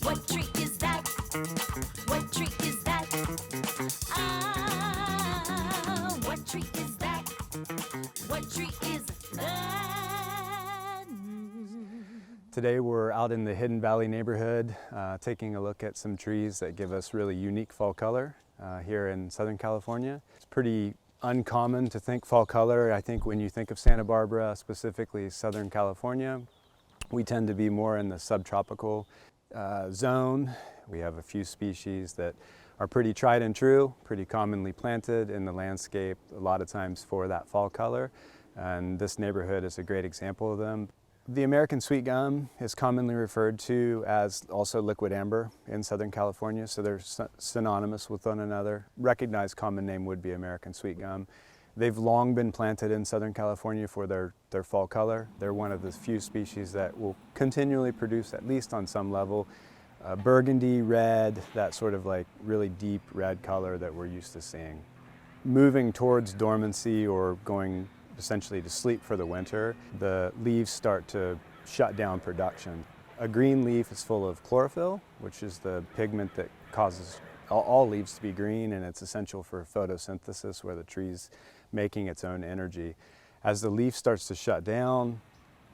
What tree is that? What tree is that? Ah, what tree is that? What tree is that? Today we're out in the Hidden Valley neighborhood taking a look at some trees that give us really unique fall color here in Southern California. It's pretty uncommon to think fall color. I think when you think of Santa Barbara, specifically Southern California, we tend to be more in the subtropical zone. We have a few species that are pretty tried and true, pretty commonly planted in the landscape a lot of times for that fall color. And this neighborhood is a great example of them. The American sweet gum is commonly referred to as also liquid amber in Southern California, so they're synonymous with one another. Recognized common name would be American sweet gum. They've long been planted in Southern California for their fall color. They're one of the few species that will continually produce, at least on some level, burgundy, red, that sort of like really deep red color that we're used to seeing. Moving towards dormancy or going essentially to sleep for the winter, the leaves start to shut down production. A green leaf is full of chlorophyll, which is the pigment that causes all leaves to be green, and it's essential for photosynthesis where the tree's making its own energy. As the leaf starts to shut down,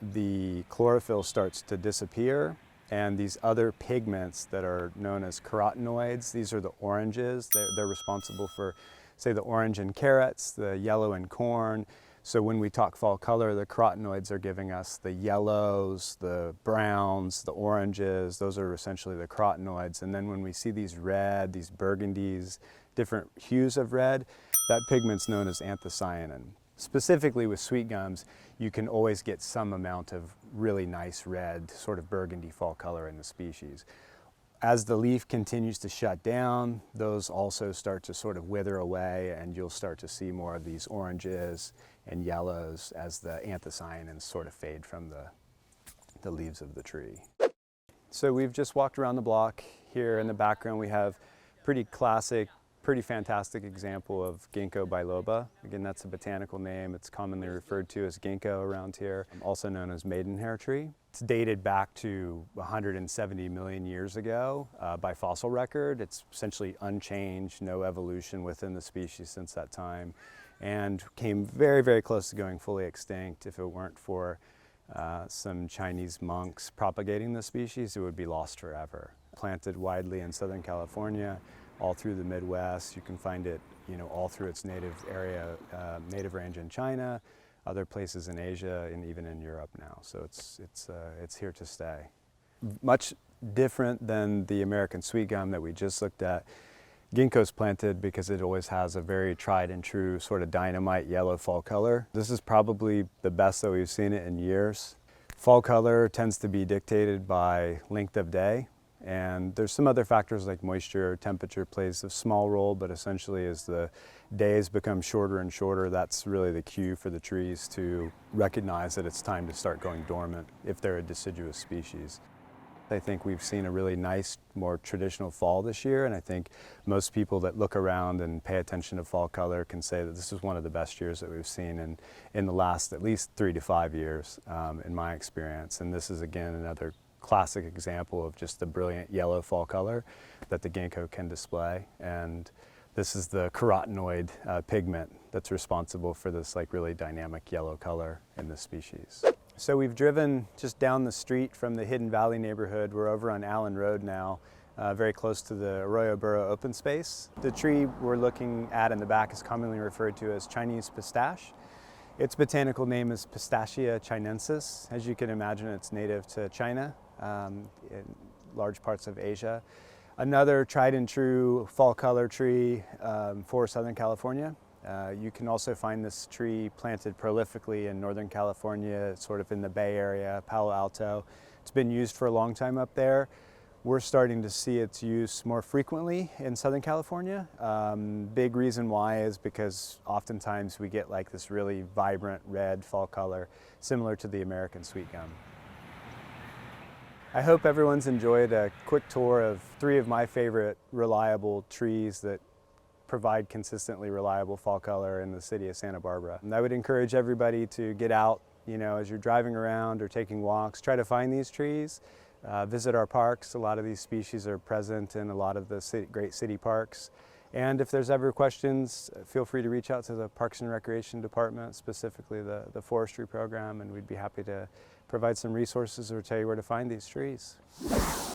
the chlorophyll starts to disappear, and these other pigments that are known as carotenoids, these are the oranges. They're responsible for, say, the orange in carrots, the yellow in corn. So when we talk fall color, the carotenoids are giving us the yellows, the browns, the oranges. Those are essentially the carotenoids. And then when we see these red, these burgundies, different hues of red, that pigment's known as anthocyanin. Specifically with sweet gums, you can always get some amount of really nice red, sort of burgundy fall color in the species. As the leaf continues to shut down, those also start to sort of wither away, and you'll start to see more of these oranges and yellows as the anthocyanins sort of fade from the leaves of the tree. So we've just walked around the block. Here in the background we have pretty classic, pretty fantastic example of Ginkgo biloba. Again, that's a botanical name. It's commonly referred to as ginkgo around here, also known as maidenhair tree. It's dated back to 170 million years ago by fossil record. It's essentially unchanged, no evolution within the species since that time, and came very, very close to going fully extinct. If it weren't for some Chinese monks propagating the species, it would be lost forever. Planted widely in Southern California, all through the Midwest. You can find it, all through its native area, native range in China, other places in Asia, and even in Europe now. So it's here to stay. Much different than the American sweet gum that we just looked at. Ginkgo's planted because it always has a very tried and true sort of dynamite yellow fall color. This is probably the best that we've seen it in years. Fall color tends to be dictated by length of day. And there's some other factors like moisture, temperature plays a small role, but essentially as the days become shorter and shorter, that's really the cue for the trees to recognize that it's time to start going dormant if they're a deciduous species. I think we've seen a really nice, more traditional fall this year, and I think most people that look around and pay attention to fall color can say that this is one of the best years that we've seen in the last at least 3 to 5 years, in my experience. And this is again another classic example of just the brilliant yellow fall color that the ginkgo can display. And this is the carotenoid pigment that's responsible for this like really dynamic yellow color in this species. So we've driven just down the street from the Hidden Valley neighborhood. We're over on Allen Road now, very close to the Arroyo Burro open space. The tree we're looking at in the back is commonly referred to as Chinese pistache. Its botanical name is Pistachia chinensis. As you can imagine, it's native to China, in large parts of Asia. Another tried and true fall color tree for Southern California. You can also find this tree planted prolifically in Northern California, sort of in the Bay Area, Palo Alto. It's been used for a long time up there. We're starting to see its use more frequently in Southern California. Big reason why is because oftentimes we get like this really vibrant red fall color, similar to the American sweet gum. I hope everyone's enjoyed a quick tour of 3 of my favorite reliable trees that provide consistently reliable fall color in the city of Santa Barbara. And I would encourage everybody to get out, as you're driving around or taking walks, try to find these trees. visit our parks. A lot of these species are present in a lot of the great city parks. And if there's ever questions, feel free to reach out to the Parks and Recreation Department, specifically the forestry program, and we'd be happy to provide some resources or tell you where to find these trees.